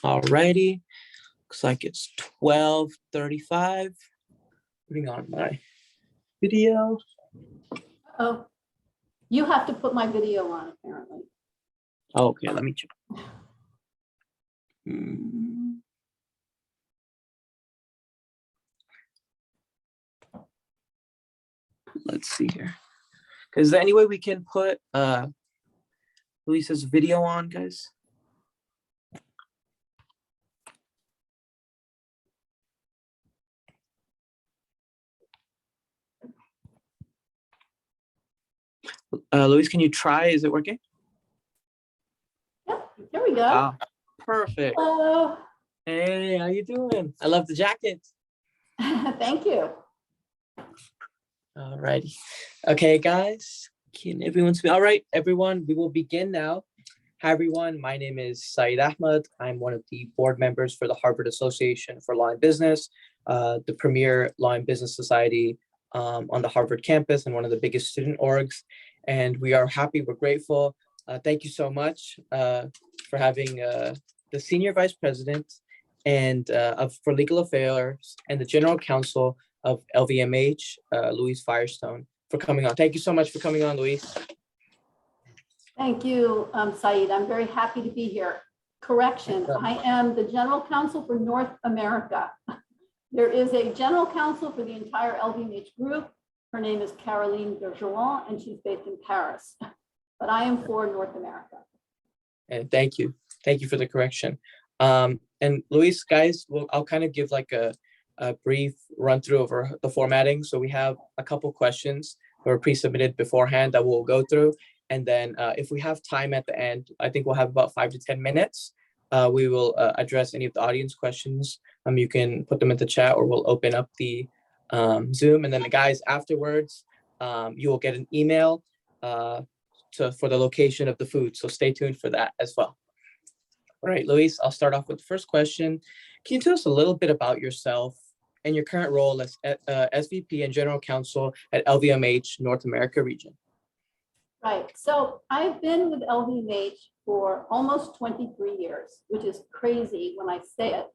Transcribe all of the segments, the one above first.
Alrighty, looks like it's 12:35. Putting on my video. Oh, you have to put my video on apparently. Okay, let me check. Let's see here. Is there any way we can put Luis's video on, guys? Luis, can you try? Is it working? Yep, here we go. Ah, perfect. Hello. Hey, how you doing? I love the jacket. Thank you. All righty. Okay, guys. Can everyone speak? All right, everyone, we will begin now. Hi, everyone. My name is Saeed Ahmad. I'm one of the board members for the Harvard Association for Law and Business, the premier law and business society on the Harvard campus and one of the biggest student orgs. And we are happy, we're grateful. Thank you so much for having the Senior Vice President and for Legal Affairs and the General Counsel of LVMH, Louise Firestone, for coming on. Thank you so much for coming on, Louise. Thank you, Saeed. I'm very happy to be here. Correction, I am the General Counsel for North America. There is a General Counsel for the entire LVMH group. Her name is Caroline Virgil, and she's based in Paris. But I am for North America. And thank you. Thank you for the correction. And Luis, guys, I'll kind of give like a brief run through over the formatting. So we have a couple questions that were pre-submitted beforehand that we'll go through. And then if we have time at the end, I think we'll have about 5 to 10 minutes. We will address any of the audience questions. You can put them in the chat or we'll open up the Zoom. And then the guys afterwards, you will get an email for the location of the food. So stay tuned for that as well. All right, Luis, I'll start off with the first question. Can you tell us a little bit about yourself and your current role as SVP and General Counsel at LVMH North America region? Right, so I've been with LVMH for almost 23 years, which is crazy when I say it,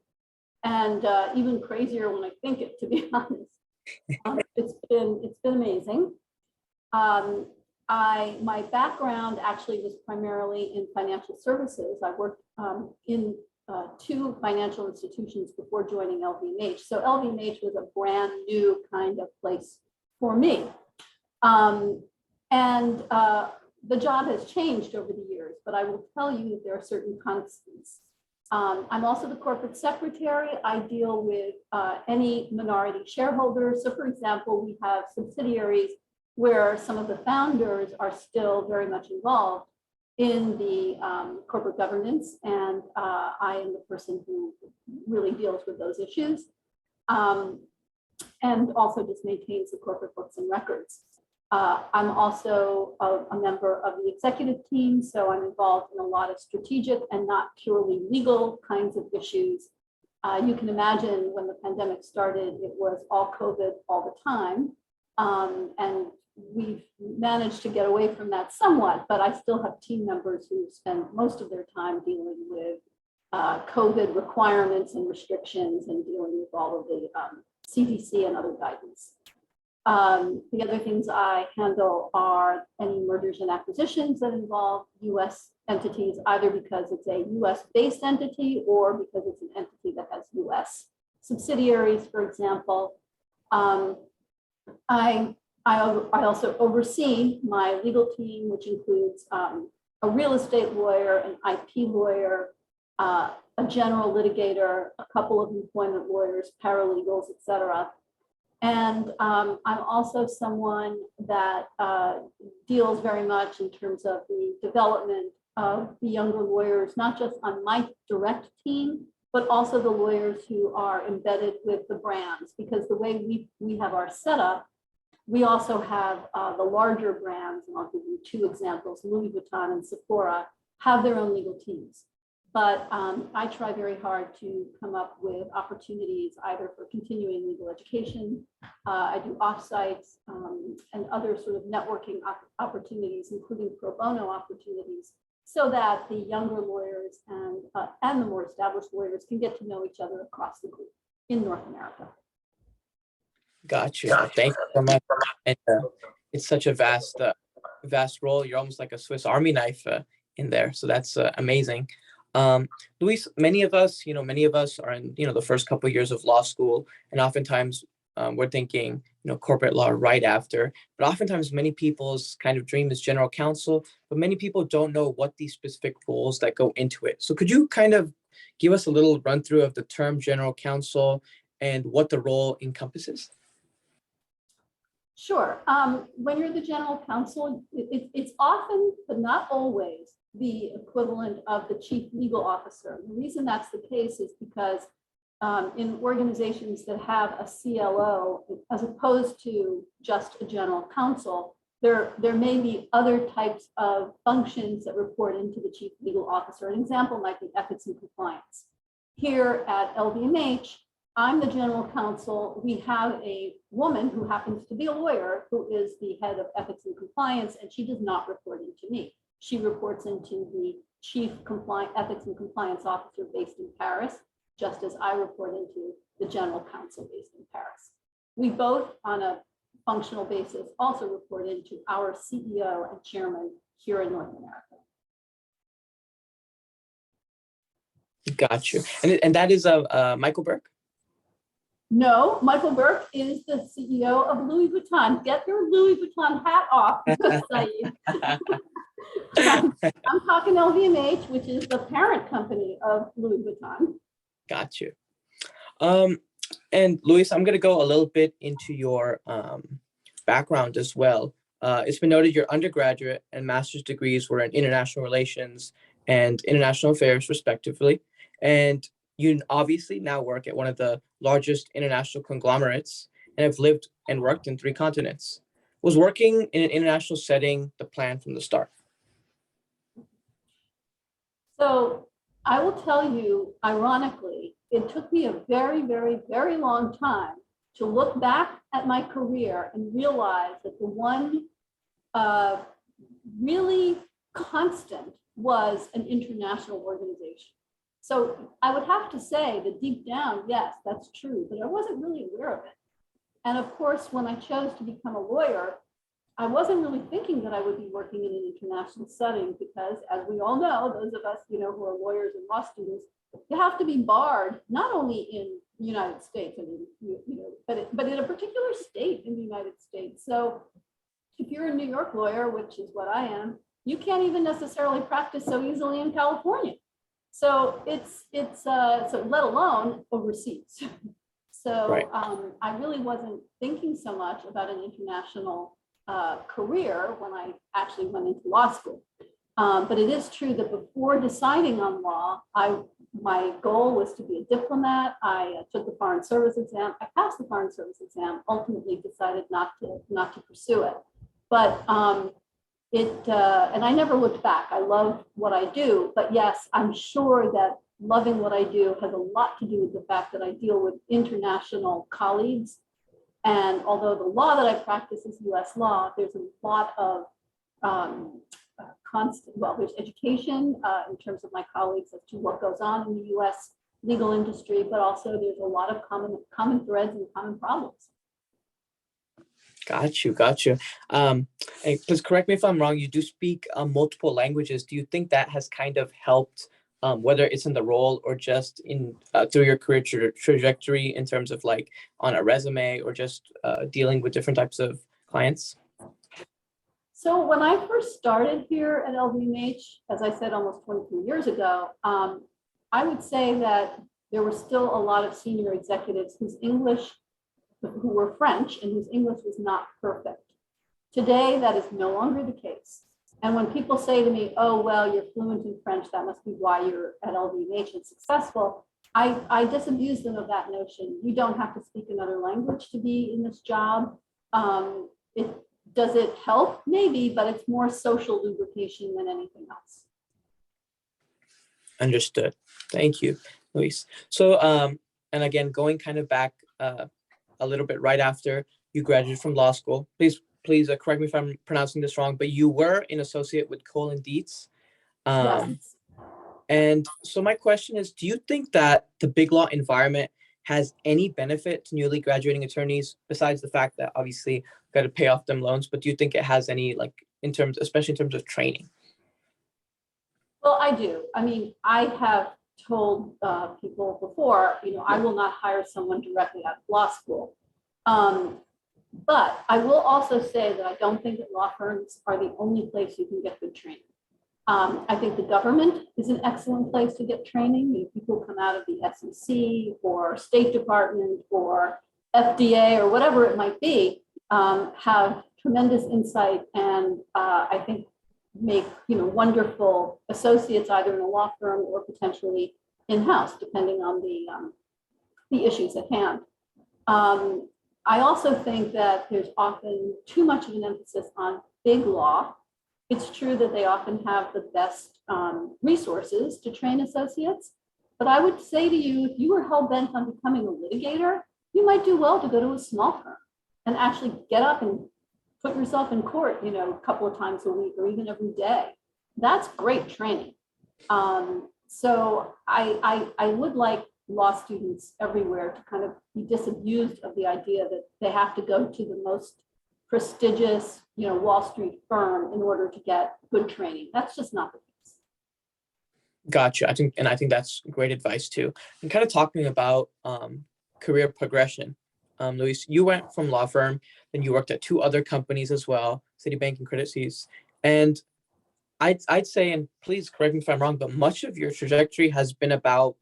and even crazier when I think it, to be honest. It's been amazing. My background actually was primarily in financial services. I worked in 2 financial institutions before joining LVMH. So LVMH was a brand new kind of place for me. The job has changed over the years, but I will tell you that there are certain constants. I'm also the corporate secretary. I deal with any minority shareholders. So for example, we have subsidiaries where some of the founders are still very much involved in the corporate governance, and I am the person who really deals with those issues, and also just maintains the corporate books and records. I'm also a member of the executive team, so I'm involved in a lot of strategic and not purely legal kinds of issues. You can imagine when the pandemic started, it was all COVID all the time. And we've managed to get away from that somewhat, but I still have team members who spend most of their time dealing with COVID requirements and restrictions and dealing with all of the CDC and other guidance. The other things I handle are any mergers and acquisitions that involve US entities, either because it's a US based entity or because it's an entity that has US subsidiaries, for example. I also oversee my legal team, which includes a real estate lawyer, an IP lawyer, a general litigator, a couple of employment lawyers, paralegals, etc. And I'm also someone that deals very much in terms of the development of the younger lawyers, not just on my direct team, but also the lawyers who are embedded with the brands, because the way we have our setup, we also have the larger brands, and I'll give you 2 examples, Louis Vuitton and Sephora, have their own legal teams. But I try very hard to come up with opportunities either for continuing legal education. I do offsites and other sort of networking opportunities, including pro bono opportunities so that the younger lawyers and the more established lawyers can get to know each other across the group in North America. Got you. Thank you so much. And it's such a vast role. You're almost like a Swiss Army knife in there. So that's amazing. Luis, many of us are in, the first couple of years of law school, and oftentimes we're thinking, corporate law right after. But oftentimes many people's kind of dream is general counsel, but many people don't know what these specific roles that go into it. So could you kind of give us a little run through of the term general counsel and what the role encompasses? Sure. When you're the general counsel, it's often, but not always, the equivalent of the chief legal officer. The reason that's the case is because in organizations that have a CLO, as opposed to just a general counsel, there may be other types of functions that report into the chief legal officer. An example might be ethics and compliance. Here at LVMH, I'm the general counsel. We have a woman who happens to be a lawyer who is the head of ethics and compliance, and she does not report into me. She reports into the chief ethics and compliance officer based in Paris, just as I report into the general counsel based in Paris. We both, on a functional basis, also report into our CEO and chairman here in North America. Got you. And that is Michael Burke? No, Michael Burke is the CEO of Louis Vuitton. Get your Louis Vuitton hat off, Saeed. I'm talking LVMH, which is the parent company of Louis Vuitton. Got you. And Luis, I'm going to go a little bit into your background as well. It's been noted your undergraduate and master's degrees were in international relations and international affairs, respectively. And you obviously now work at one of the largest international conglomerates and have lived and worked in 3 continents. Was working in an international setting the plan from the start? So I will tell you, ironically, it took me a very, very, very long time to look back at my career and realize that the one really constant was an international organization. So I would have to say that deep down, yes, that's true, but I wasn't really aware of it. And of course, when I chose to become a lawyer, I wasn't really thinking that I would be working in an international setting because, as we all know, those of us, who are lawyers and law students, you have to be barred not only in the United States, but in a particular state in the United States. So if you're a New York lawyer, which is what I am, you can't even necessarily practice so easily in California. So so let alone overseas. So right. I really wasn't thinking so much about an international career when I actually went into law school. But it is true that before deciding on law, my goal was to be a diplomat. I took the Foreign Service exam. I passed the Foreign Service exam, ultimately decided not to pursue it. But and I never looked back. I love what I do, but yes, I'm sure that loving what I do has a lot to do with the fact that I deal with international colleagues. And although the law that I practice is US law, there's a lot of there's education in terms of my colleagues as to what goes on in the US legal industry, but also there's a lot of common threads and common problems. Got you. And please correct me if I'm wrong. You do speak multiple languages. Do you think that has kind of helped, whether it's in the role or just in through your career trajectory in terms of like on a resume or just dealing with different types of clients? So when I first started here at LVMH, as I said, almost 23 years ago, I would say that there were still a lot of senior executives who were French and whose English was not perfect. Today, that is no longer the case. And when people say to me, oh, well, you're fluent in French, that must be why you're at LVMH and successful, I disabuse them of that notion. You don't have to speak another language to be in this job. Does it help? Maybe, but it's more social lubrication than anything else. Understood. Thank you, Luis. So, and again, going kind of back a little bit right after you graduated from law school, please correct me if I'm pronouncing this wrong, but you were an associate with Cole & Dietz. Um, Yes. and so my question is, do you think that the big law environment has any benefit to newly graduating attorneys besides the fact that obviously got to pay off them loans, but do you think it has any, like, in terms, especially in terms of training? Well, I do. I mean, I have told people before, I will not hire someone directly out of law school. Um, but I will also say that I don't think that law firms are the only place you can get good training. I think the government is an excellent place to get training. People come out of the SEC or State Department or FDA or whatever it might be, have tremendous insight and I think make wonderful associates either in a law firm or potentially in-house, depending on the issues at hand. I also think that there's often too much of an emphasis on big law. It's true that they often have the best resources to train associates, but I would say to you, if you were hell-bent on becoming a litigator, you might do well to go to a small firm and actually get up and put yourself in court, a couple of times a week or even every day. That's great training. So I would like law students everywhere to kind of be disabused of the idea that they have to go to the most prestigious, Wall Street firm in order to get good training. That's just not the case. Gotcha. I think that's great advice too. And kind of talking about career progression. Louise, you went from law firm, then you worked at two other companies as well, Citibank and Credit Suisse. And I'd say, and please correct me if I'm wrong, but much of your trajectory has been about,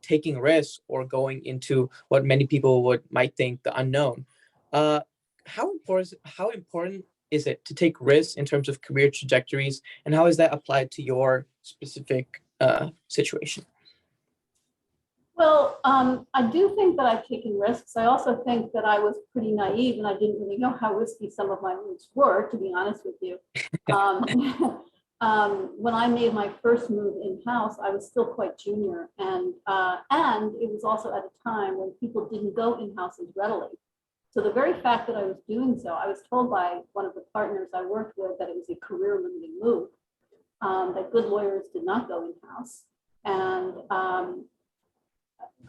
taking risks or going into what many people might think the unknown. How important is it to take risks in terms of career trajectories, and how is that applied to your specific situation? Well, I do think that I've taken risks. I also think that I was pretty naive and I didn't really know how risky some of my moves were, to be honest with you. When I made my first move in-house, I was still quite junior, and it was also at a time when people didn't go in-house as readily. So the very fact that I was doing so, I was told by one of the partners I worked with that it was a career-limiting move, that good lawyers did not go in-house. And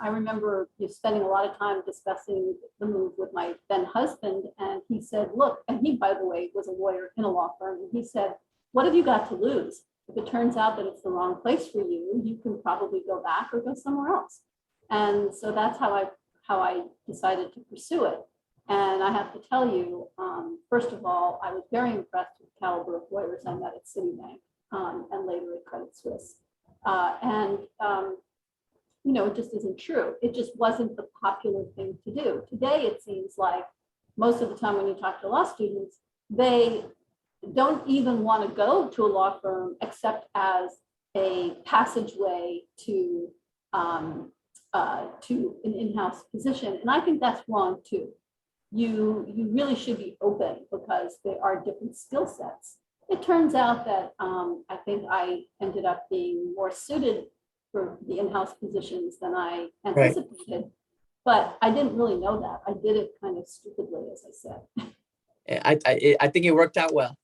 I remember spending a lot of time discussing the move with my then husband, and he said, look, and he, by the way, was a lawyer in a law firm, and he said, what have you got to lose? If it turns out that it's the wrong place for you, you can probably go back or go somewhere else. And so that's how I decided to pursue it. And I have to tell you, first of all, I was very impressed with the caliber of lawyers I met at Citibank and later at Credit Suisse. It just isn't true. It just wasn't the popular thing to do. Today, it seems like most of the time when you talk to law students, they don't even want to go to a law firm except as a passageway to an in-house position. And I think that's wrong too. You really should be open because there are different skill sets. It turns out that I think I ended up being more suited for the in-house positions than I anticipated, right. But I didn't really know that. I did it kind of stupidly, as I said. I think it worked out well.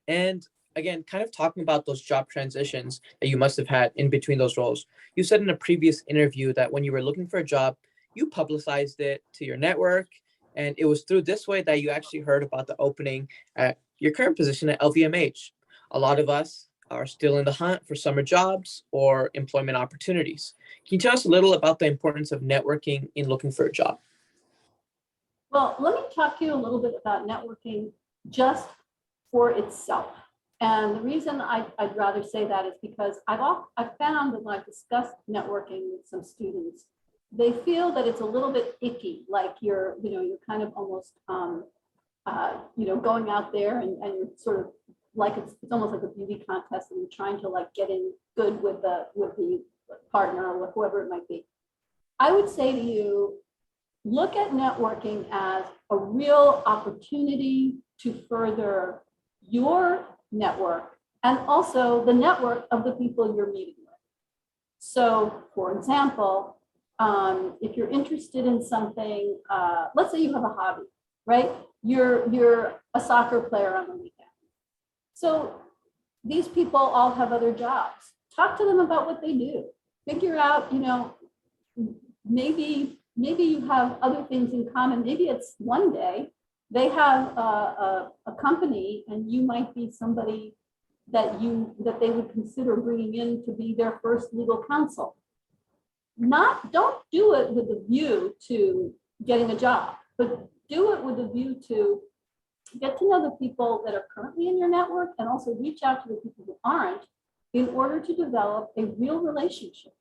And again, kind of talking about those job transitions that you must have had in between those roles. You said in a previous interview that when you were looking for a job, you publicized it to your network, and it was through this way that you actually heard about the opening at your current position at LVMH. A lot of us are still in the hunt for summer jobs or employment opportunities. Can you tell us a little about the importance of networking in looking for a job? Well, let me talk to you a little bit about networking just for itself. And the reason I'd rather say that is because I've found that when I've discussed networking with some students, they feel that it's a little bit icky, like you're kind of almost, going out there and you're sort of like it's almost like a beauty contest and you're trying to like get in good with the partner or with whoever it might be. I would say to you, look at networking as a real opportunity to further your network and also the network of the people you're meeting with. So, for example, if you're interested in something, let's say you have a hobby, right? You're a soccer player on the weekend. So these people all have other jobs. Talk to them about what they do. Figure out, maybe you have other things in common. Maybe it's one day they have a company and you might be somebody that they would consider bringing in to be their first legal counsel. Don't do it with a view to getting a job, but do it with a view to get to know the people that are currently in your network and also reach out to the people who aren't in order to develop a real relationship.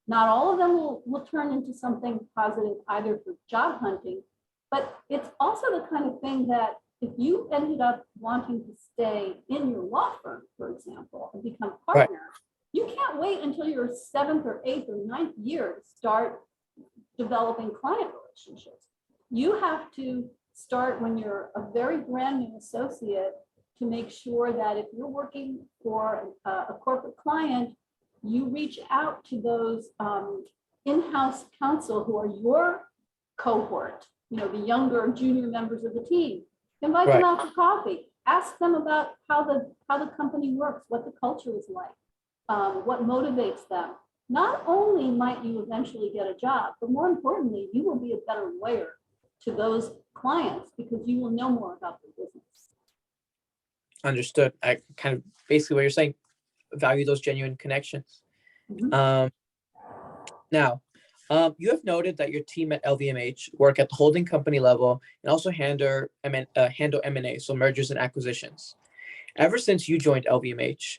Not all of them will turn into something positive either for job hunting, but it's also the kind of thing that if you ended up wanting to stay in your law firm, for example, and become partner, right, you can't wait until your 7th or 8th or 9th year to start developing client relationships. You have to start when you're a very brand new associate to make sure that if you're working for a corporate client, you reach out to those in-house counsel who are your cohort, the younger junior members of the team. Invite them out for coffee. Ask them about how the company works, what the culture is like, what motivates them. Not only might you eventually get a job, but more importantly, you will be a better lawyer to those clients because you will know more about their business. Understood. I kind of basically what you're saying, value those genuine connections. Mm-hmm. Now, you have noted that your team at LVMH work at the holding company level and also handle M&A, so mergers and acquisitions. Ever since you joined LVMH,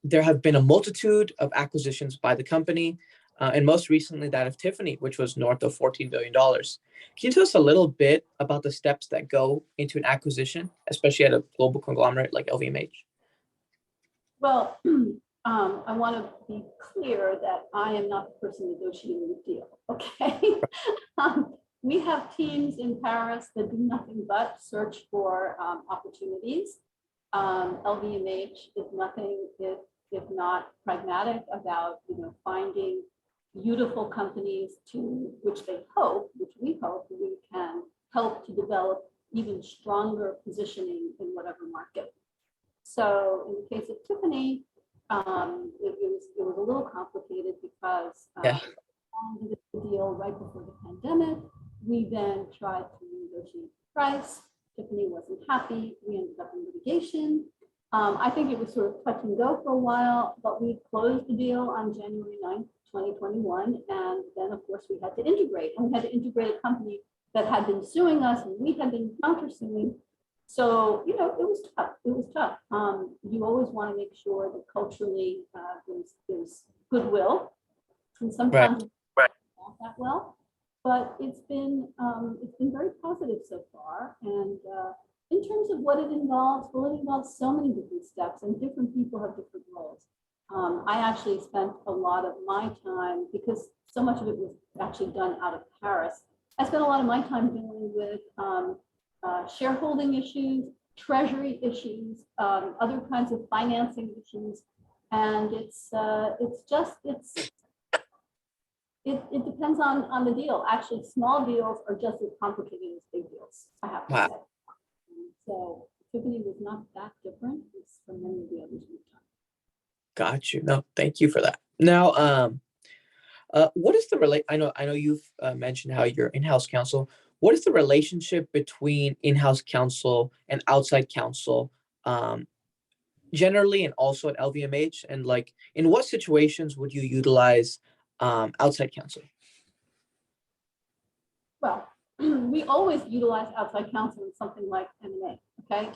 there have been a multitude of acquisitions by the company, and most recently that of Tiffany, which was north of $14 billion. Can you tell us a little bit about the steps that go into an acquisition, especially at a global conglomerate like LVMH? Well, I want to be clear that I am not the person negotiating the deal, okay? We have teams in Paris that do nothing but search for opportunities. LVMH is nothing if not pragmatic about finding beautiful companies which we hope we can help to develop even stronger positioning in whatever market. So in the case of Tiffany, it was a little complicated because we did the deal right before the pandemic. We then tried to negotiate the price. Tiffany wasn't happy. We ended up in litigation. I think it was sort of touch and go for a while, but we closed the deal on January 9th, 2021. And then, of course, we had to integrate. And we had to integrate a company that had been suing us and we had been countersuing. So, it was tough. It was tough. You always want to make sure that culturally there's goodwill. And sometimes it's not that well. But it's been very positive so far. And in terms of what it involves, well, it involves so many different steps and different people have different roles. I actually spent a lot of my time, because so much of it was actually done out of Paris, I spent a lot of my time dealing with shareholding issues, treasury issues, other kinds of financing issues. And it depends on the deal. Actually, small deals are just as complicated as big deals, I have to say. So Tiffany was not that different from many of the others we've done. Got you. No, thank you for that. Now, what is the I know you've mentioned how you're in-house counsel. What is the relationship between in-house counsel and outside counsel, generally, and also at LVMH? And in what situations would you utilize outside counsel? Well, we always utilize outside counsel in something like M&A. Okay,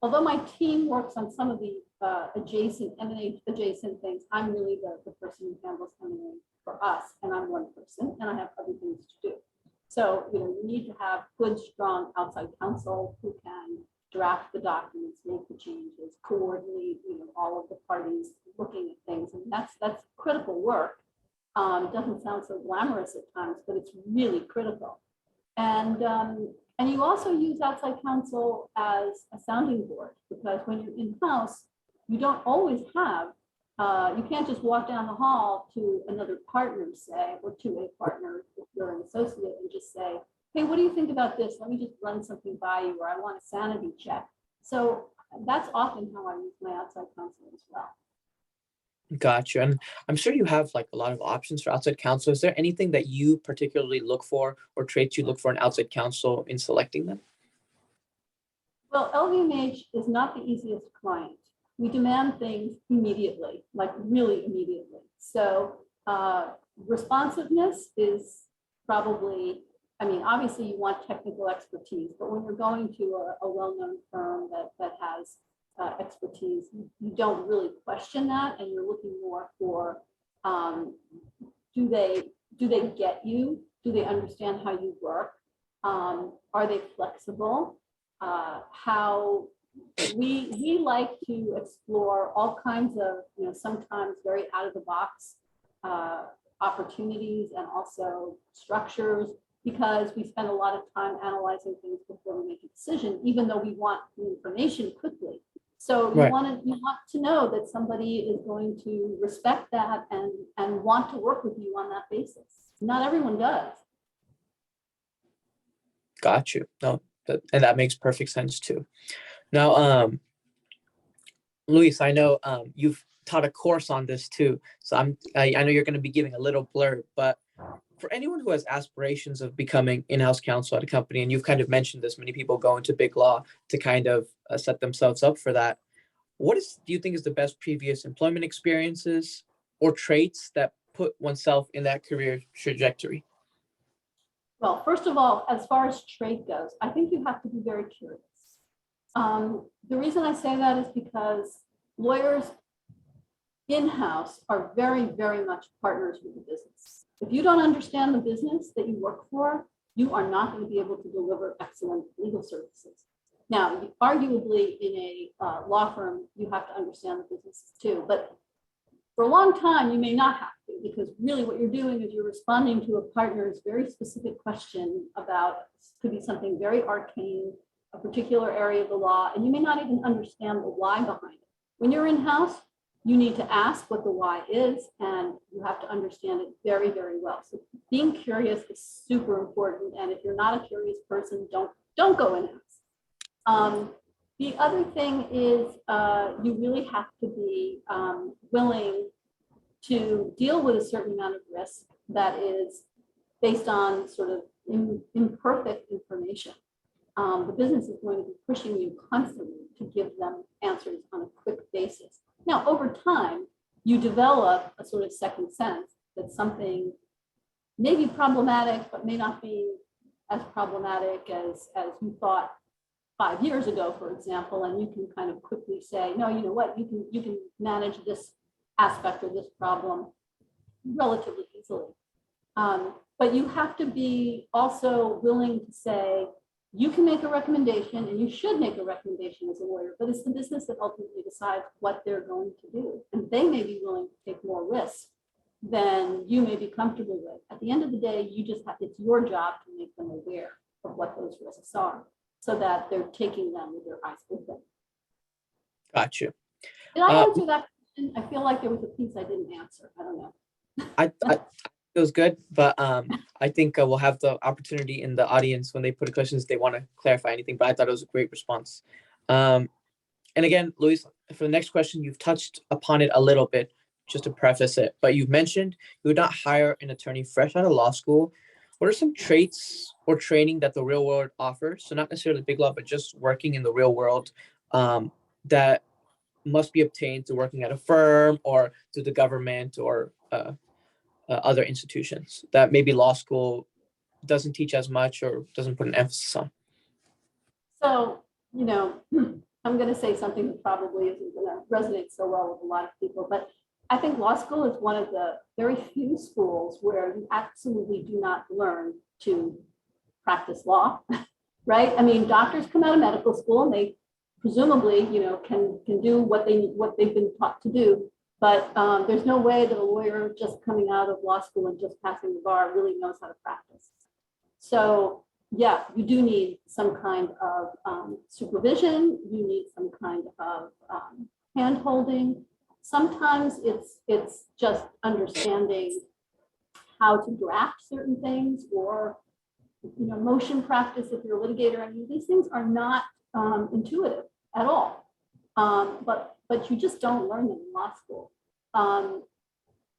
although my team works on some of the adjacent M&A adjacent things, I'm really the person who handles M&A for us, and I'm one person, and I have other things to do. So you need to have good, strong outside counsel who can draft the documents, make the changes, coordinate all of the parties looking at things, and that's critical work. It doesn't sound so glamorous at times, but it's really critical. And you also use outside counsel as a sounding board, because when you're in-house, you don't always have, you can't just walk down the hall to another partner, say, or to a partner if you're an associate and just say, hey, what do you think about this? Let me just run something by you, or I want a sanity check. So that's often how I use my outside counsel as well. Gotcha. And I'm sure you have like a lot of options for outside counsel. Is there anything that you particularly look for or traits you look for in outside counsel in selecting them? Well, LVMH is not the easiest client. We demand things immediately, like really immediately. So responsiveness is probably, I mean, obviously you want technical expertise, but when you're going to a well-known firm that has expertise, you don't really question that, and you're looking more for do they get you? Do they understand how you work? Are they flexible? How we like to explore all kinds of, sometimes very out of the box opportunities and also structures, because we spend a lot of time analyzing things before we make a decision, even though we want the information quickly. So you want to know that somebody is going to respect that and want to work with you on that basis. Not everyone does. Got you. No, and that makes perfect sense too. Now, Luis, I know you've taught a course on this too, so I know you're going to be giving a little blurb, but for anyone who has aspirations of becoming in-house counsel at a company, and you've kind of mentioned this, many people go into big law to kind of set themselves up for that. Do you think is the best previous employment experiences or traits that put oneself in that career trajectory? Well, first of all, as far as trait goes, I think you have to be very curious. The reason I say that is because lawyers in-house are very, very much partners with the business. If you don't understand the business that you work for, you are not going to be able to deliver excellent legal services. Now, arguably in a law firm, you have to understand the business too, but for a long time, you may not have to, because really what you're doing is you're responding to a partner's very specific question about, could be something very arcane, a particular area of the law, and you may not even understand the why behind it. When you're in-house, you need to ask what the why is, and you have to understand it very, very well. So being curious is super important, and if you're not a curious person, don't go in-house. The other thing is you really have to be willing to deal with a certain amount of risk that is based on sort of imperfect information. The business is going to be pushing you constantly to give them answers on a quick basis. Now, over time, you develop a sort of second sense that something may be problematic, but may not be as problematic as you thought 5 years ago, for example, and you can kind of quickly say, no, you know what, you can manage this aspect of this problem relatively easily. But you have to be also willing to say, you can make a recommendation and you should make a recommendation as a lawyer, but it's the business that ultimately decides what they're going to do. And they may be willing to take more risk than you may be comfortable with. At the end of the day, it's your job to make them aware of what those risks are, so that they're taking them with their eyes open. Got you. Did I answer that question? I feel like there was a piece I didn't answer. I don't know. It was good, but I think we'll have the opportunity in the audience when they put questions, they want to clarify anything, but I thought it was a great response. And again, Louise, for the next question, you've touched upon it a little bit, just to preface it, but you've mentioned you would not hire an attorney fresh out of law school. What are some traits or training that the real world offers? So not necessarily big law, but just working in the real world that must be obtained to working at a firm or to the government or other institutions that maybe law school doesn't teach as much or doesn't put an emphasis on? So, I'm going to say something that probably isn't going to resonate so well with a lot of people, but I think law school is one of the very few schools where you absolutely do not learn to practice law, right? I mean, doctors come out of medical school and they presumably, can do what they've been taught to do. But there's no way that a lawyer just coming out of law school and just passing the bar really knows how to practice. So yeah, you do need some kind of supervision. You need some kind of hand-holding. Sometimes it's just understanding how to draft certain things, or motion practice if you're a litigator. I mean, these things are not intuitive. at all. But you just don't learn them in law school.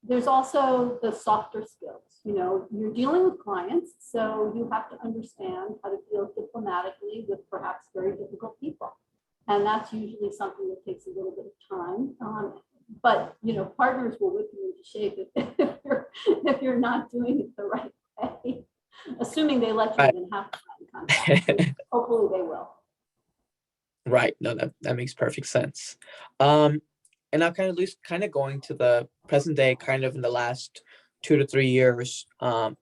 There's also the softer skills. You know, you're dealing with clients, so you have to understand how to deal diplomatically with perhaps very difficult people. And that's usually something that takes a little bit of time. But, you know, partners will whip you into shape if you're not doing it the right way, assuming they let you even have to sign contracts. Hopefully they will. Right. No, that makes perfect sense. And now kind of at least kind of going to the present day, kind of in the last 2 to 3 years,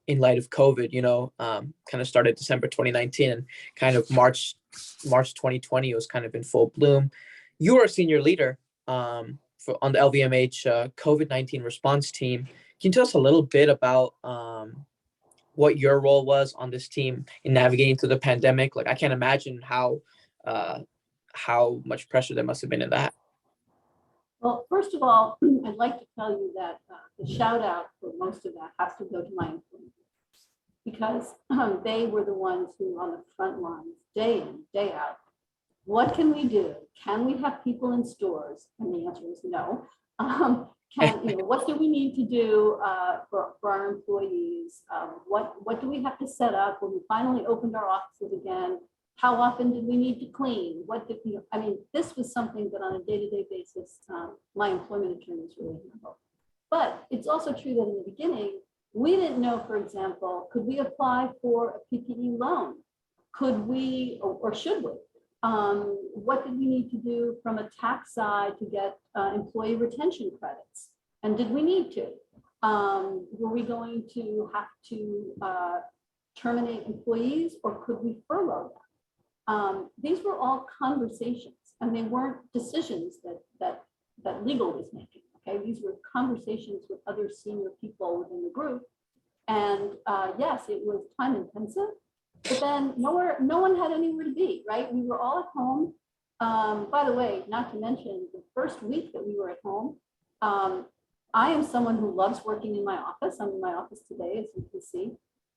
in light of COVID, you know, kind of started December 2019 and kind of March 2020 was kind of in full bloom. You were a senior leader on the LVMH COVID-19 response team. Can you tell us a little bit about what your role was on this team in navigating through the pandemic? Like, I can't imagine how much pressure there must have been in that. Well, first of all, I'd like to tell you that the shout out for most of that has to go to my employees, because they were the ones who were on the front lines day in, day out. What can we do? Can we have people in stores? And the answer is no. What do we need to do for our employees? What do we have to set up when we finally opened our offices again? How often did we need to clean? This was something that on a day-to-day basis, my employment attorneys really handled. But it's also true that in the beginning, we didn't know, for example, could we apply for a PPE loan? Could we, or should we? What did we need to do from a tax side to get employee retention credits? And did we need to? Were we going to have to terminate employees, or could we furlough them? These were all conversations, and they weren't decisions that legal was making. Okay, these were conversations with other senior people within the group, and yes, it was time intensive. But then no one had anywhere to be. Right, we were all at home. By the way, not to mention the first week that we were at home. I am someone who loves working in my office. I'm in my office today, as you can see.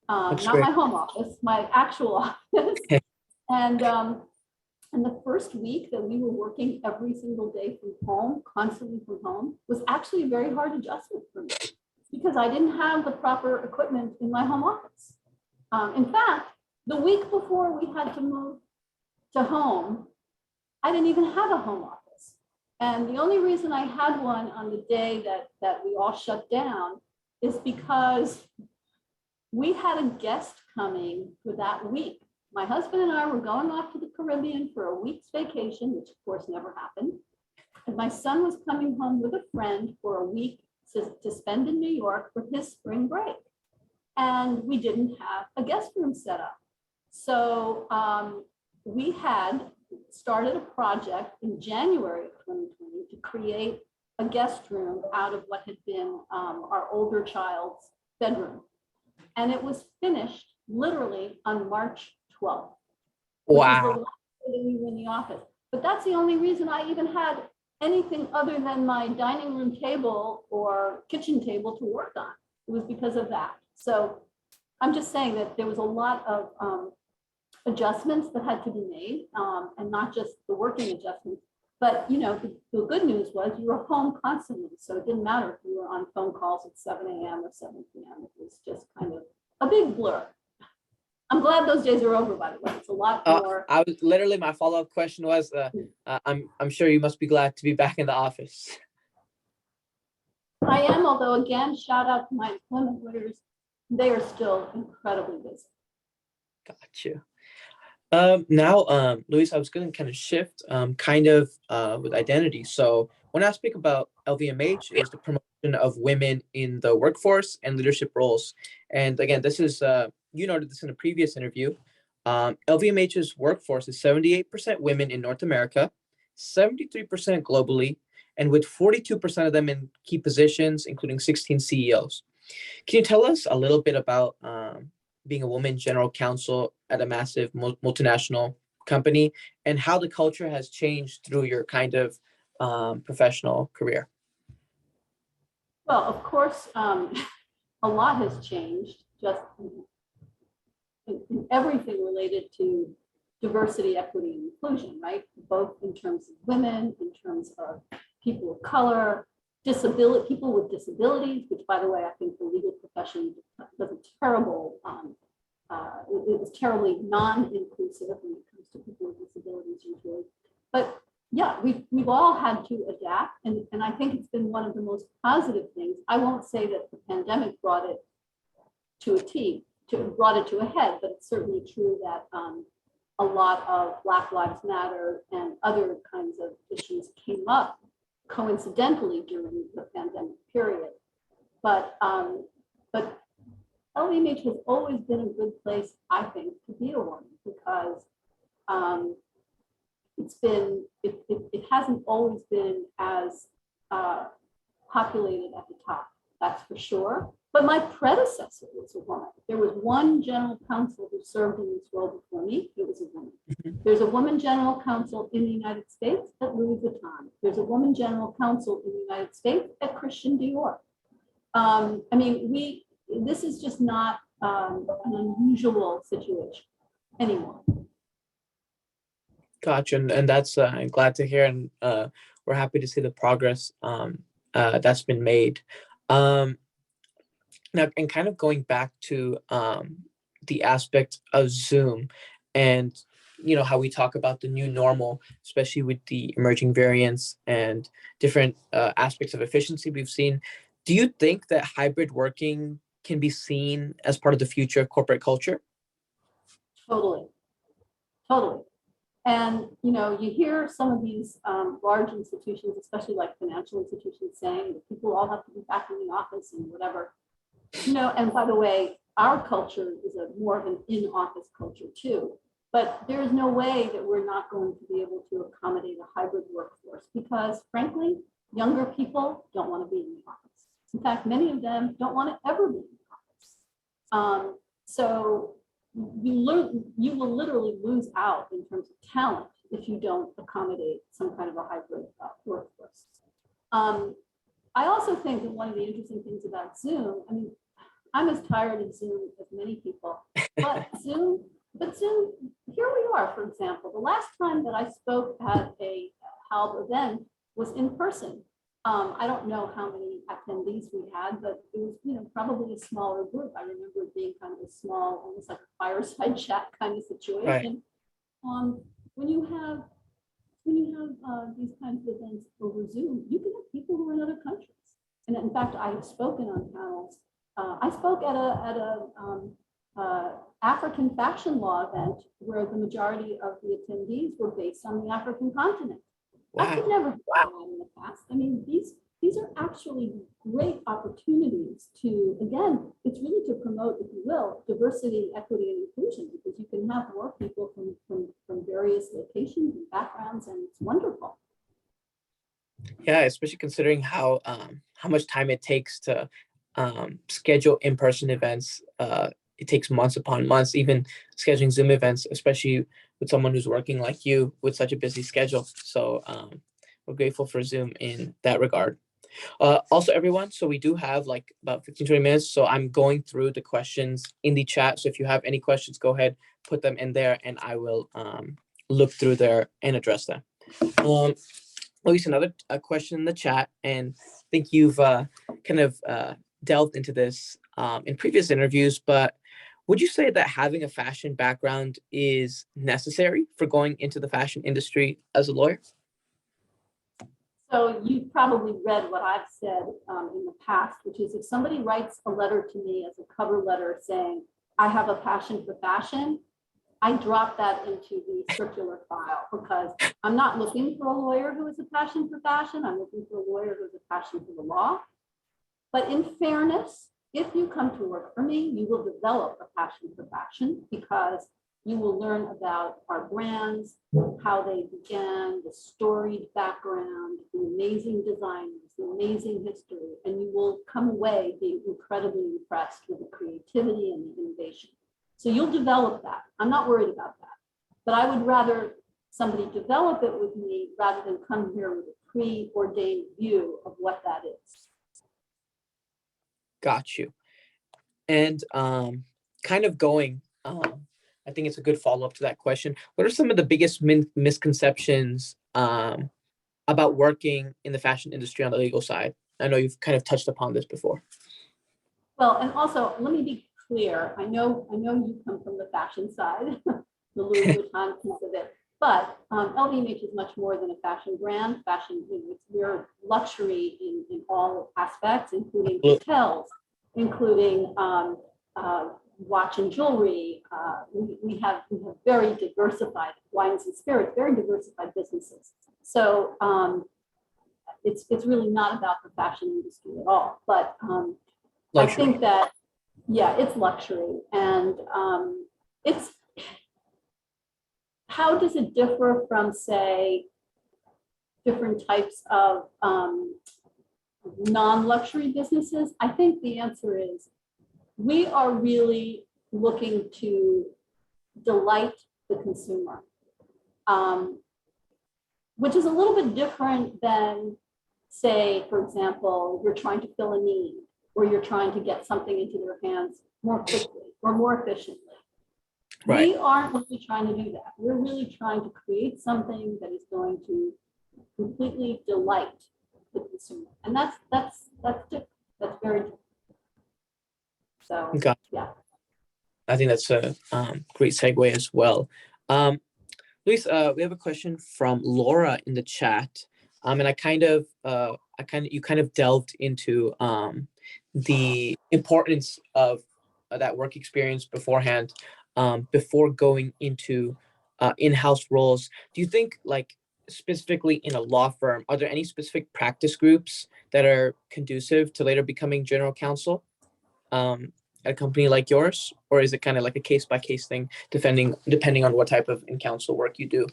Not great. My home office, my actual office. And the first week that we were working every single day from home, constantly from home, was actually a very hard adjustment for me, because I didn't have the proper equipment in my home office. In fact, the week before we had to move to home, I didn't even have a home office. And the only reason I had one on the day that we all shut down is because we had a guest coming for that week. My husband and I were going off to the Caribbean for a week's vacation, which of course never happened. And my son was coming home with a friend for a week to spend in New York for his spring break. And we didn't have a guest room set up. So we had started a project in January of 2020 to create a guest room out of what had been our older child's bedroom. And it was finished literally on March 12th. Wow. The last day that we were in the office. But that's the only reason I even had anything other than my dining room table or kitchen table to work on. It was because of that. So I'm just saying that there was a lot of adjustments that had to be made, and not just the working adjustments. But you know, the good news was you were home constantly, so it didn't matter if you were on phone calls at 7 a.m. or 7 p.m. It was just kind of a big blur. I'm glad those days are over, by the way. It's a lot more. I was literally, my follow-up question was, I'm sure you must be glad to be back in the office. I am, although again, shout out to my employment lawyers. They are still incredibly busy. Got you. Now, Louise, I was going to kind of shift with identity. So when I speak about LVMH, is the promotion of women in the workforce and leadership roles. And again, this is, you noted this in a previous interview. LVMH's workforce is 78% women in North America, 73% globally, and with 42% of them in key positions, including 16 CEOs. Can you tell us a little bit about being a woman general counsel at a massive multinational company, and how the culture has changed through your kind of professional career? Well, of course, a lot has changed just in everything related to diversity, equity, and inclusion, right? Both in terms of women, in terms of people of color, disability, people with disabilities, which, by the way, I think the legal profession does a terrible, it is terribly non-inclusive when it comes to people with disabilities usually. But yeah, we've all had to adapt, and I think it's been one of the most positive things. I won't say that the pandemic brought it to a T, brought it to a head, but it's certainly true that a lot of Black Lives Matter and other kinds of issues came up coincidentally during the pandemic period. But LVMH has always been a good place, I think, to be a woman, because it hasn't always been as populated at the top, that's for sure. But my predecessor was a woman. There was one general counsel who served in this role before me. It was a woman. There's a woman general counsel in the United States at Louis Vuitton. There's a woman general counsel in the United States at Christian Dior. I mean, this is just not an unusual situation anymore. Gotcha, and that's I'm glad to hear, and we're happy to see the progress that's been made. Now, and kind of going back to the aspect of Zoom, and how we talk about the new normal, especially with the emerging variants and different aspects of efficiency we've seen. Do you think that hybrid working can be seen as part of the future of corporate culture? Totally. And you hear some of these large institutions, especially like financial institutions, saying that people all have to be back in the office and whatever. And by the way, our culture is more of an in-office culture too. But there's no way that we're not going to be able to accommodate a hybrid workforce, because frankly, younger people don't want to be in the office. In fact, many of them don't want to ever be in the office. So you will literally lose out in terms of talent if you don't accommodate some kind of a hybrid workforce. I also think that one of the interesting things about Zoom, I mean, I'm as tired of Zoom as many people, but Zoom, here we are, for example. The last time that I spoke at a HALB event was in person. I don't know how many attendees we had, but it was, probably a smaller group. I remember it being kind of a small, almost like a fireside chat kind of situation. Right. When you have these kinds of events over Zoom, you can have people who are in other countries. And in fact, I have spoken on panels. I spoke at a African fashion law event where the majority of the attendees were based on the African continent. Wow. I could never do that in the past. I mean, these are actually great opportunities to, again, it's really to promote, if you will, diversity, equity, and inclusion, because you can have more people from various locations and backgrounds, and it's wonderful. Yeah, especially considering how much time it takes to schedule in-person events. It takes months upon months, even scheduling Zoom events, especially with someone who's working like you with such a busy schedule. So we're grateful for Zoom in that regard. Also, everyone, so we do have like about 15-20 minutes. So I'm going through the questions in the chat. So if you have any questions, go ahead, put them in there, and I will look through there and address them. Louise, another question in the chat, and I think you've kind of delved into this in previous interviews, but would you say that having a fashion background is necessary for going into the fashion industry as a lawyer? So you've probably read what I've said in the past, which is if somebody writes a letter to me as a cover letter saying, I have a passion for fashion, I drop that into the circular file, because I'm not looking for a lawyer who has a passion for fashion. I'm looking for a lawyer who has a passion for the law. But in fairness, if you come to work for me, you will develop a passion for fashion, because you will learn about our brands, how they began, the storied background, the amazing designers, the amazing history, and you will come away being incredibly impressed with the creativity and the innovation. So you'll develop that. I'm not worried about that. But I would rather somebody develop it with me rather than come here with a preordained view of what that is. Got you. And kind of going I think it's a good follow-up to that question. What are some of the biggest misconceptions about working in the fashion industry on the legal side? I know you've kind of touched upon this before. Well, and also, let me be clear. I know you come from the fashion side, the Louis Vuitton piece of it, but LVMH is much more than a fashion brand. Fashion, we're luxury in all aspects, including hotels, including watch and jewelry. We have very diversified wines and spirits, very diversified businesses. So it's really not about the fashion industry at all. But I think that, yeah, it's luxury. And it's, how does it differ from, say, different types of non-luxury businesses? I think the answer is we are really looking to delight the consumer, which is a little bit different than, say, for example, you're trying to fill a need or you're trying to get something into their hands more quickly or more efficiently. Right. We aren't really trying to do that. We're really trying to create something that is going to completely delight the consumer. And that's different. That's very different. So, yeah. I think that's a great segue as well. Louise, we have a question from Laura in the chat. And you kind of delved into the importance of that work experience beforehand, before going into in-house roles. Do you think, like, specifically in a law firm, are there any specific practice groups that are conducive to later becoming general counsel at a company like yours, or is it kind of like a case-by-case thing, depending on what type of in-counsel work you do?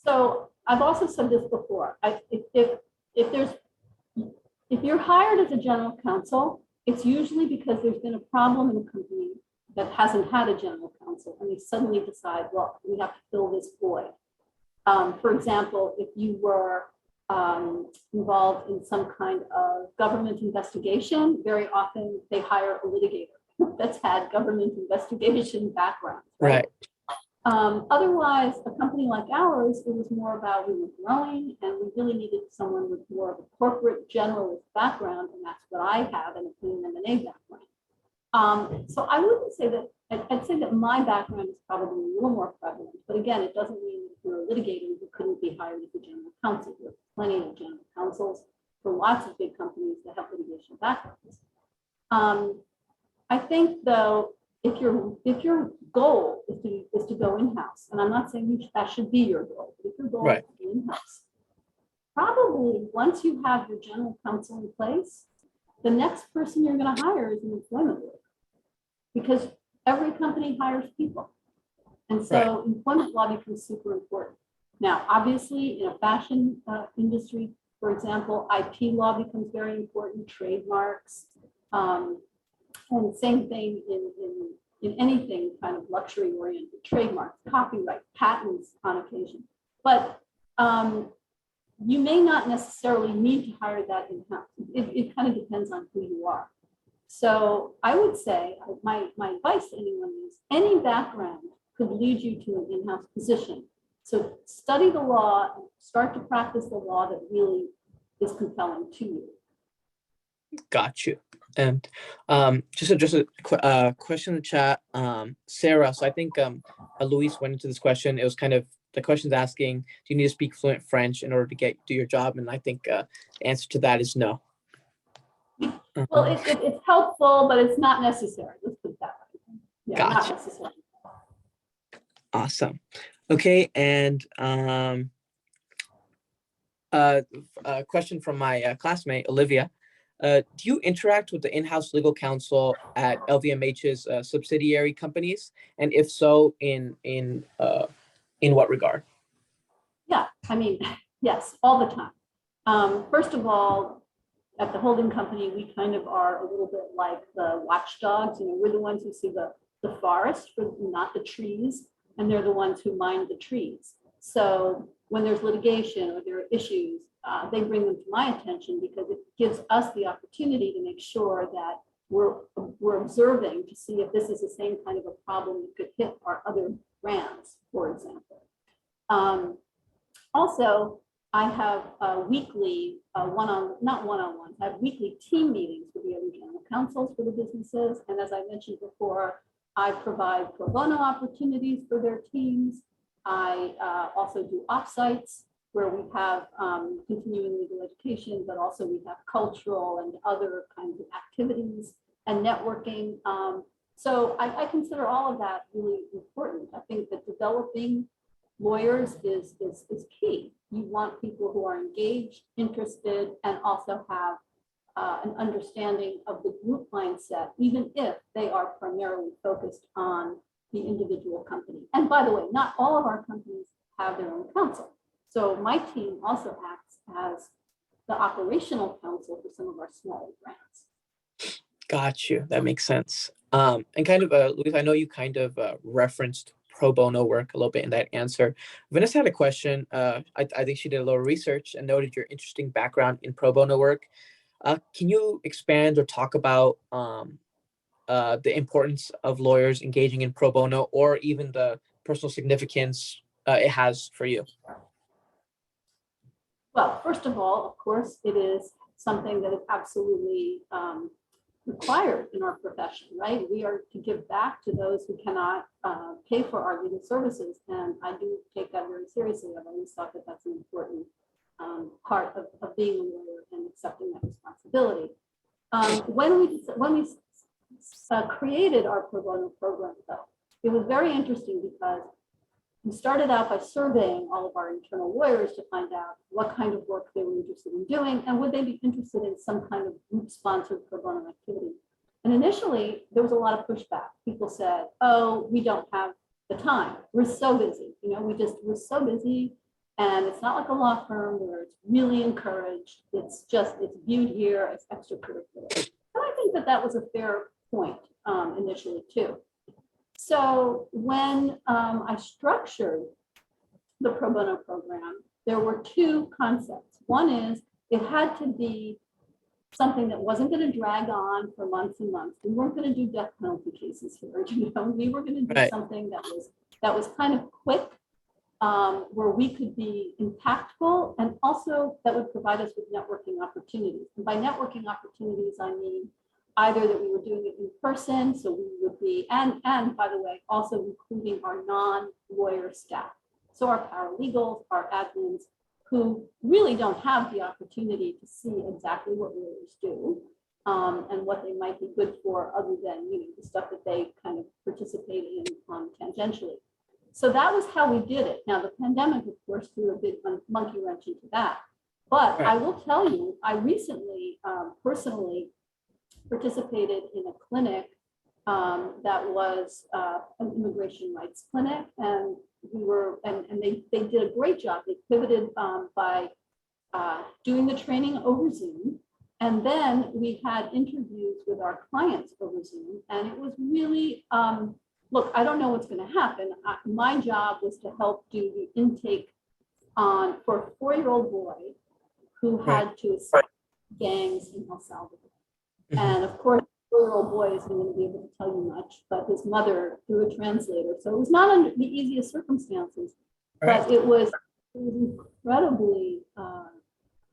So I've also said this before. If you're hired as a general counsel, it's usually because there's been a problem in a company that hasn't had a general counsel, and they suddenly decide, well, we have to fill this void. For example, if you were involved in some kind of government investigation, very often they hire a litigator that's had government investigation background. Right. Otherwise, a company like ours, it was more about, we were growing and we really needed someone with more of a corporate generalist background, and that's what I have, and an M&A background. So I wouldn't say that, I'd say that my background is probably a little more prevalent, but again, it doesn't mean that if you're a litigator, you couldn't be hired as a general counsel. There are plenty of general counsels for lots of big companies that have litigation backgrounds. I think, though, if your goal is to go in-house, and I'm not saying that should be your goal, but if your goal is to be in-house, probably once you have your general counsel in place, the next person you're going to hire is an employment lawyer, because every company hires people. And so employment law becomes super important. Now, obviously, in a fashion industry, for example, IP law becomes very important, trademarks, and same thing in anything kind of luxury-oriented, trademarks, copyright, patents on occasion. But you may not necessarily need to hire that in-house. It kind of depends on who you are. So I would say, my advice to anyone is, any background could lead you to an in-house position. So study the law and start to practice the law that really is compelling to you. Got you. And just a question in the chat, Sarah. So I think Louise went into this question. It was kind of, the question's asking, do you need to speak fluent French in order to do your job? And I think the answer to that is no. Well, it's helpful, but it's not necessary. Let's put it that way. Yeah, gotcha. Not necessary. Awesome. Okay, and a question from my classmate Olivia. Do you interact with the in-house legal counsel at LVMH's subsidiary companies, and if so, in what regard? Yeah, I mean, yes, all the time. First of all, at the holding company, we kind of are a little bit like the watchdogs. You know, we're the ones who see the forest, not the trees, and they're the ones who mind the trees. So when there's litigation or there are issues, they bring them to my attention because it gives us the opportunity to make sure that we're we're observing to see if this is the same kind of a problem that could hit our other brands, for example. Also, I have weekly not one-on-ones, I have weekly team meetings with the other general counsels for the businesses. And as I mentioned before, I provide pro bono opportunities for their teams. I also do offsites where we have continuing legal education, but also we have cultural and other kinds of activities and networking. So I consider all of that really important. I think that developing lawyers is key. You want people who are engaged, interested, and also have an understanding of the group mindset, even if they are primarily focused on the individual company. And by the way, not all of our companies have their own counsel. So my team also acts as the operational counsel for some of our smaller brands. Got you. That makes sense. And kind of, Louise, I know you kind of referenced pro bono work a little bit in that answer. Vanessa had a question. I think she did a little research and noted your interesting background in pro bono work. Can you expand or talk about the importance of lawyers engaging in pro bono, or even the personal significance it has for you? Well, first of all, of course, it is something that is absolutely required in our profession, right? We are to give back to those who cannot pay for our legal services. And I do take that very seriously. I've always thought that that's an important part of being a lawyer and accepting that responsibility. When we created our pro bono program, though, it was very interesting because we started out by surveying all of our internal lawyers to find out what kind of work they were interested in doing and would they be interested in some kind of group-sponsored pro bono activity. And initially, there was a lot of pushback. People said, oh, we don't have the time. We're so busy. We're so busy. And it's not like a law firm where it's really encouraged. It's viewed here as extracurricular. And I think that was a fair point initially, too. So when I structured the pro bono program, there were two concepts. One is it had to be something that wasn't going to drag on for months and months. We weren't going to do death penalty cases here. We were going to do something that was kind of quick, where we could be impactful, and also that would provide us with networking opportunities. And by networking opportunities, I mean either that we were doing it in person, so we would be, and by the way, also including our non-lawyer staff. So our paralegals, our admins, who really don't have the opportunity to see exactly what lawyers do and what they might be good for other than the stuff that they kind of participate in tangentially. So that was how we did it. Now the pandemic, of course, threw a big monkey wrench into that. But I will tell you, I recently personally participated in a clinic that was an immigration rights clinic, and they did a great job. They pivoted by doing the training over Zoom, and then we had interviews with our clients over Zoom, and it was really look, I don't know what's going to happen. My job was to help do the intake for a 4-year-old boy who had to escape gangs in El Salvador. And of course, the 4-year-old boy isn't going to be able to tell you much, but his mother through a translator. So it was not under the easiest circumstances, but it was incredibly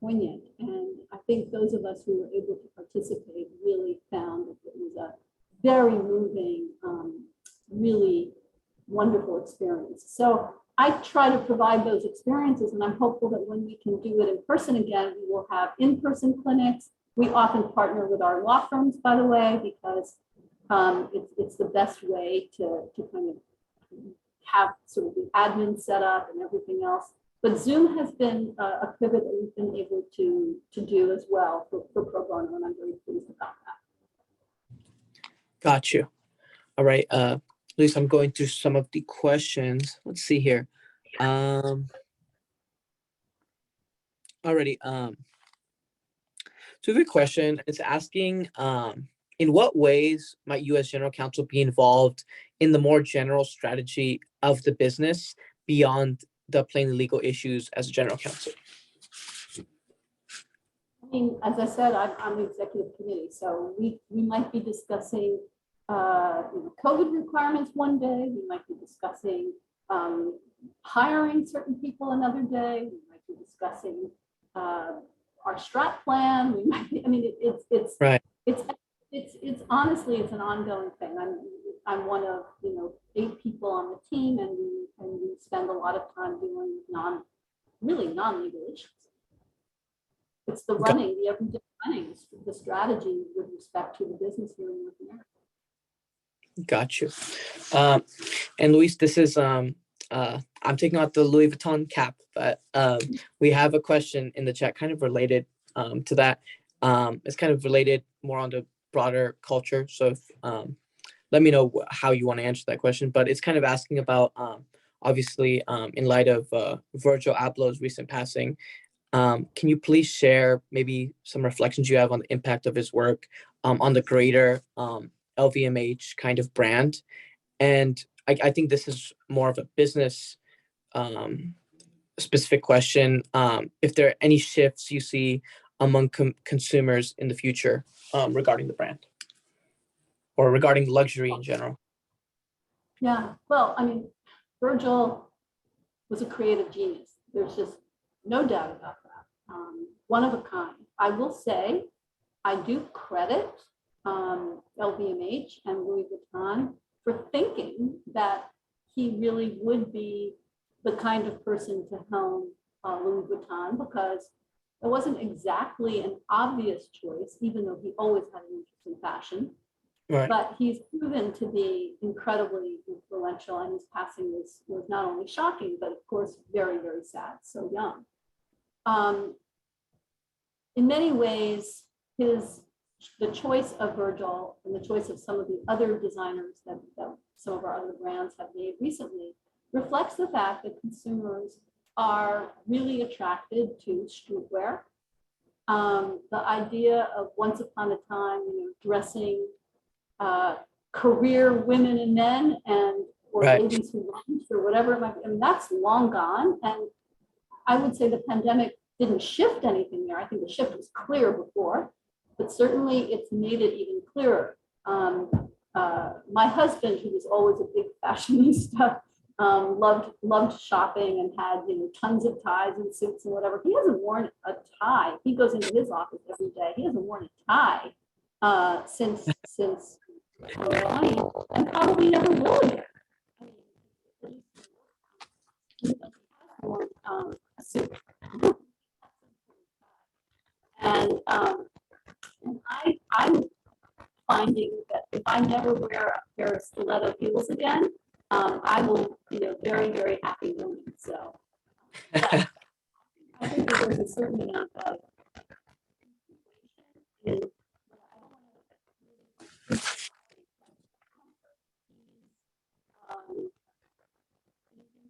poignant. And I think those of us who were able to participate really found that it was a very moving, really wonderful experience. So I try to provide those experiences, and I'm hopeful that when we can do it in person again, we will have in-person clinics. We often partner with our law firms, by the way, because it's the best way to kind of have sort of the admin set up and everything else. But Zoom has been a pivot that we've been able to do as well for pro bono, and I'm very pleased about that. Got you. All right. At least I'm going through some of the questions. Let's see here. Already. So we have a question. It's asking, in what ways might you as General Counsel be involved in the more general strategy of the business beyond the plain legal issues as a General Counsel? mean, as I said, I'm the executive committee, so we might be discussing COVID requirements one day. We might be discussing hiring certain people another day. We might be discussing our strat plan. We might be, I mean, it's Right. it's honestly, it's an ongoing thing. I'm one of 8 people on the team, and we spend a lot of time dealing with non-legal issues. It's the running, the everyday running, the strategy with respect to the business here in North America. Got you. And Louise, this is I'm taking out the Louis Vuitton cap, but we have a question in the chat kind of related to that. It's kind of related more on the broader culture. So if, let me know how you want to answer that question, but it's kind of asking about obviously in light of Virgil Abloh's recent passing, can you please share maybe some reflections you have on the impact of his work on the greater LVMH kind of brand? And I think this is more of a business specific question. If there are any shifts you see among consumers in the future regarding the brand or regarding luxury in general. Yeah, well, I mean, Virgil was a creative genius. There's just no doubt about that. One of a kind. I will say, I do credit LVMH and Louis Vuitton for thinking that he really would be the kind of person to helm Louis Vuitton, because it wasn't exactly an obvious choice, even though he always had an interest in fashion. Right. But he's proven to be incredibly influential, and his passing was not only shocking, but of course, very, very sad, so young. In many ways, the choice of Virgil and the choice of some of the other designers that some of our other brands have made recently reflects the fact that consumers are really attracted to streetwear. The idea of once upon a time, dressing career women and men or right. ladies who lunch or whatever it might be, I mean, that's long gone. And I would say the pandemic didn't shift anything there. I think the shift was clear before, but certainly it's made it even clearer. My husband, who was always a big fashionista, loved shopping and had tons of ties and suits and whatever. He hasn't worn a tie. He goes into his office every day. He hasn't worn a tie since 2020, and probably never will again. A suit. And I'm finding that if I never wear a pair of stiletto heels again, I will be a very, very happy woman. So I think that there's a certain amount of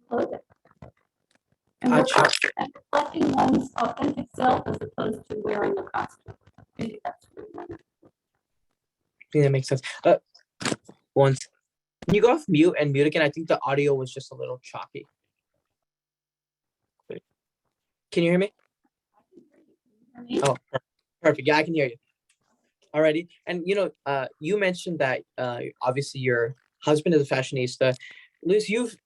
clothing. And reflecting one's authentic self as opposed to wearing a costume. I think that's really nice. I think that makes sense. Once, can you go off mute and mute again? I think the audio was just a little choppy. Can you hear me? Oh, perfect. Yeah, I can hear you. Alrighty. And you mentioned that obviously your husband is a fashionista. Liz, you've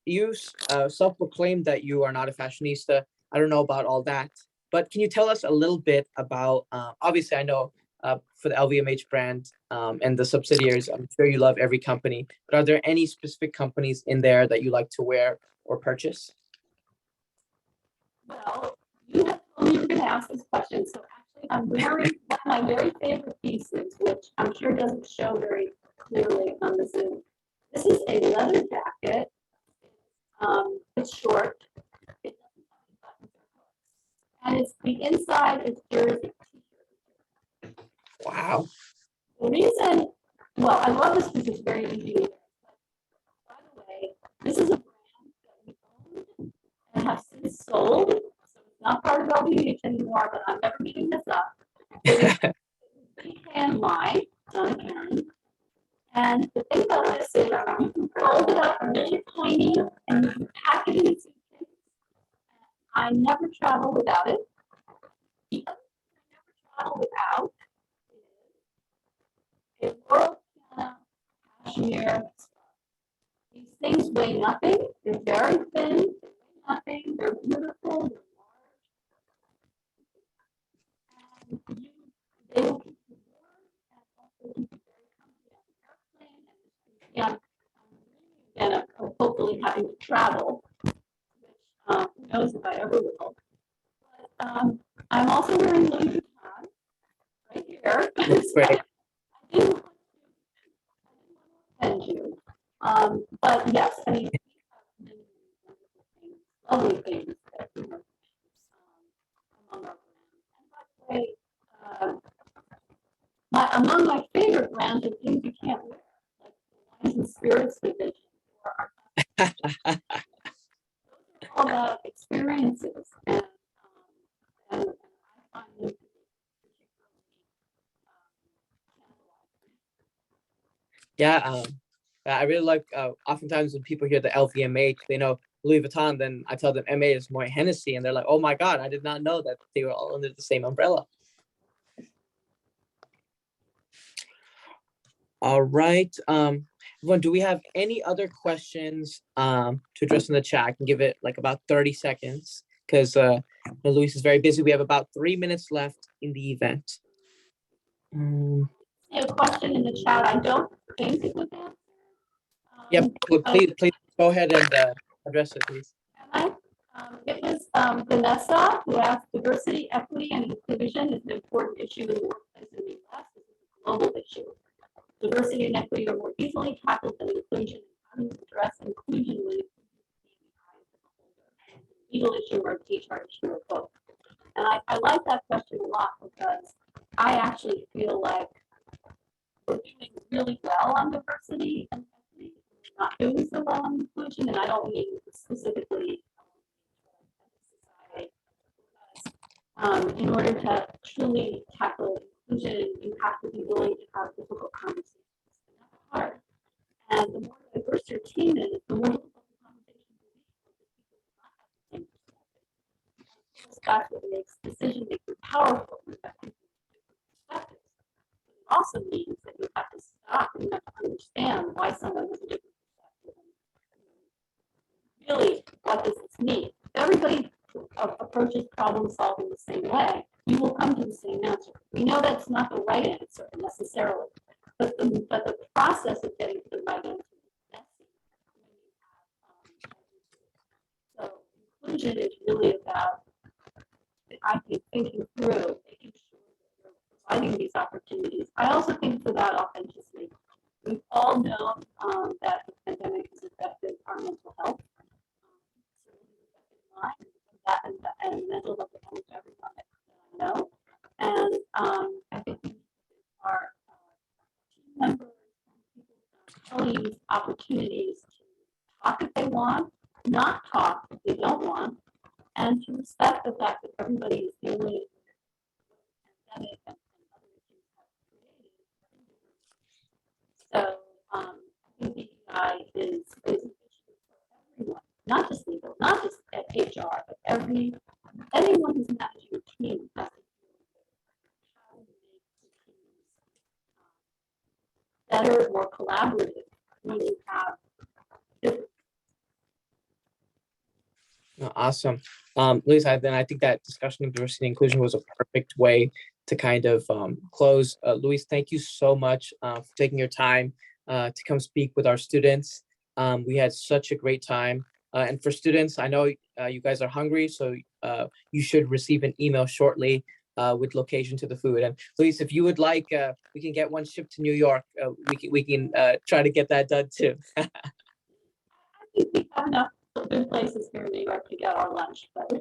self-proclaimed that you are not a fashionista. I don't know about all that, but can you tell us a little bit about, obviously I know for the LVMH brand and the subsidiaries, I'm sure you love every company, but are there any specific companies in there that you like to wear or purchase? Well, you have told me you were going to ask this question, so actually I'm wearing one of my very favorite pieces, which I'm sure doesn't show very clearly on the Zoom. This is a leather jacket. It's short. It doesn't have any buttons or hooks. And the inside is jersey. Wow. The reason, well, I love this because it's very easy to wear. By the way, this is a brand that we owned and have since sold. So it's not part of LVMH anymore, but I'm never giving this up. It's hand line on a Karen. And the thing about this is you can fold it up really tiny and you can pack it in a suitcase. I never travel without it. I never bottle without is a World Piano Cashmere. These things weigh nothing. They're very thin. They weigh nothing. They're beautiful. They're large. And they will keep you warm and also keep you very comfy on the airplane. And again, I'm hopefully having to travel, which who knows if I ever will. But I'm also wearing Louis Vuitton right here. Great. I didn't want to offend you. But yes, I mean, we have many lovely things that we have among our brands. And by the way, among my favorite brands are things you can't wear, like the wines and spirits division or our all about experiences, and I find them to be particularly Yeah, I really like, oftentimes when people hear the LVMH, they know Louis Vuitton, then I tell them MA is more Hennessy, and they're like, oh my God, I did not know that they were all under the same umbrella. All right. Everyone, do we have any other questions to address in the chat? I can give it like about 30 seconds because Luis is very busy. We have about 3 minutes left in the event. a question in the chat. I don't think it was answered. Yep, please go ahead and address it, please. It was Vanessa who asked, diversity, equity, and inclusion is an important issue in the workplace in the U.S. This is a global issue. Diversity and equity are more easily tackled than inclusion. How do you address inclusion when it's a legal issue or an HR issue or both? And I like that question a lot because I actually feel like we're doing really well on diversity and equity. We're not doing so well on inclusion, and I don't mean specifically society. In order to truly tackle inclusion, you have to be willing to have difficult conversations. And that's hard. And the more diverse your team is, the more difficult the conversations will be because people do not have the same perspective. That's what makes decision making powerful. You have people with different perspectives. But it also means that you have to stop and you have to understand why someone has a different perspective. And really, what does this mean? Everybody approaches problem solving the same way, you will come to the same answer. We know that's not the right answer necessarily, but the process of getting to the right answer is messy. So inclusion is really about, I think, thinking through, making sure that you're providing these opportunities. I also think it's about authenticity. We've all known that the pandemic has affected our mental health. That and mental health of everyone that I know. And I think our team members and people use opportunities to talk if they want, not talk if they don't want, and to respect the fact that everybody is dealing with the pandemic and other issues have created. So I think DEI is an issue for everyone. Not just legal, not just at HR, but anyone who's managing a team has to how to make the teams better, more collaborative when you have different. Awesome. Louise, I think that discussion of diversity and inclusion was a perfect way to kind of close. Louise, thank you so much for taking your time to come speak with our students. We had such a great time. And for students, I know you guys are hungry, so you should receive an email shortly with location to the food. And Louise, if you would like, we can get one shipped to New York. We can try to get that done too. I think we have enough good places here in New York to get our lunch. But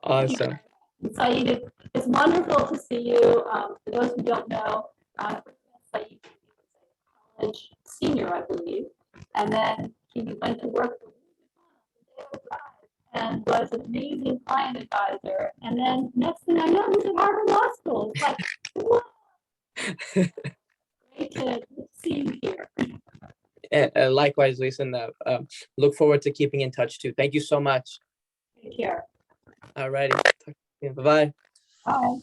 Awesome. Saeed, it's wonderful to see you. For those who don't know, Saeed was a college senior, I believe, and then he went to work for and was an amazing client advisor. And then next thing I know, he's at Harvard Law School. It's like, whoa. Great to see you here. Likewise, Lisa, look forward to keeping in touch too. Thank you so much. Take care. All righty. Bye-bye. Bye.